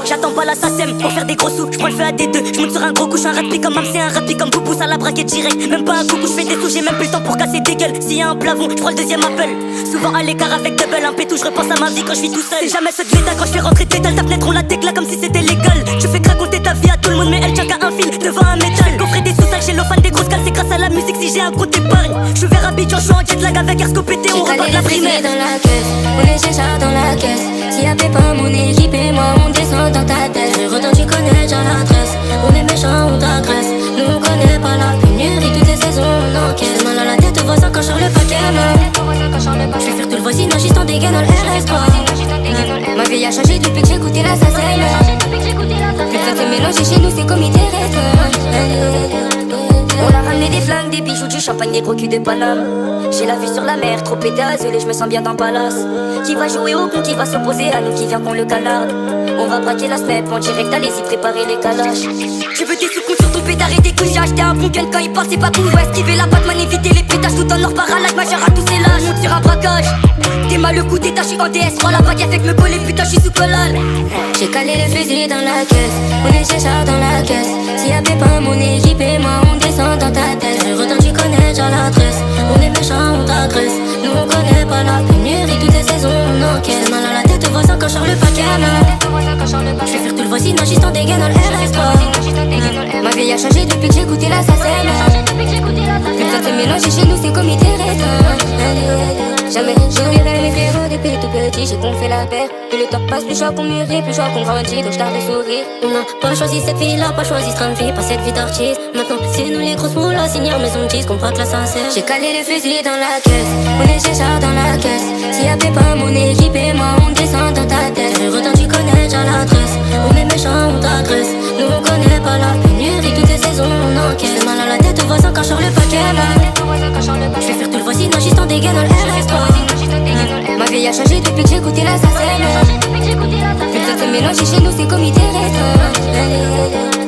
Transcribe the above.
j'attends pas l'assassin pour faire des gros sous. J'prends le feu à des deux, j'monte sur un gros couche. Un rapide comme Mam, c'est un rapide comme Boubou. Ça la braquette direct, même pas un coucou. J'fais des sous, j'ai même plus le temps pour casser des gueules. S'il y a un plafond, j'prends le deuxième appel. Souvent à l'écart avec double, un pétou. J'repense à ma vie quand j'suis tout seul. C'est jamais ceux de l'état quand j'fais rentrer de pétale. Ta fenêtre on la déclare comme si c'était légal. Je fais raconter ta vie à tout le monde, mais elle tient qu'à un fil devant un métal. Coffrer des sous sales chez l'offan, des grosses cales. C'est grâce à la musique si j'ai un gros d'épargne. J'suis vers Abidjan, j'suis en jet lag avec Air Scopété. On repart de la primaire. Dans la caisse, on est déjà dans la caisse. S'il y avait pas mon équipe et moi, on descend dans ta tête. Le retard, tu connais déjà l'adresse. On est méchant, on t'agresse. Nous on connaît pas la pénurie, toutes les saisons on encaisse. Mal à la tête au voisin quand je sors le paquet. Je vais faire tout le voisin, juste en dégaine dans le RS3. Ma vie a changé depuis que j'ai goûté la sacelle. Plus ça se mélanger chez nous, c'est comité on a ramené des flingues, des bijoux, du champagne, des gros culs de Paname. J'ai la vue sur la mer, trop pété azulé, je me sens bien dans Palace. Qui va jouer au con, qui va s'opposer à nous, qui vient qu'on le canarde. On va braquer la snap en direct, allez-y, préparer les calages. Je veux des sous-comptes sur ton pétard et des couilles. J'ai acheté un bon gun quand il passe, c'est pas cool. Faut esquiver la Batman, éviter les pétages tout en or parallèle. Ma gère à tous ces lâches, on tire un braquage. T'es mal le coup d'état, j'suis en DS3. La vague avec me coller, putain, j'suis sous collal. J'ai calé le fusil dans la caisse, on est déjà dans la caisse. S'il y avait pas mon équipe et moi, on descend dans ta tête. Le retard, tu connais déjà l'adresse. On est méchant, on t'agresse. Nous on connaît pas la pénurie, toutes les saisons on encaisse. Mal à la tête au voisin quand je sors le paquet. Je vais faire tout le voisin, juste en dégaine dans le RS3. Ma vie a changé depuis que j'ai goûté la sacelle. Plus ça se mélanger chez nous, c'est comité jamais j'oublierai mes frérots depuis tout petit, j'ai qu'on fait la paix. Plus le temps passe, plus je qu'on mûrit, plus je qu'on grandit, donc je garde le sourire. On n'a pas choisi cette vie-là, pas choisi ce train de vie, pas cette vie d'artiste. Maintenant, c'est nous les grosses moules à signer maison de disque, on braque la sincère. J'ai calé le fusil dans la caisse, on est déjà dans la caisse. S'il y avait pas mon équipe et moi, on descend dans ta tête. Le retard, tu connais déjà l'adresse. On est méchant, on t'agresse. Nous on connaît pas la pénurie, toutes les saisons on encaisse. Mal à la tête au voisin quand je sors le paquet. Je vais faire tout le voisin, juste en dégaine dans le RS3. Ma vie a changé depuis que j'ai goûté la sacelle. Plus ça se mélanger chez nous, c'est comité restreint.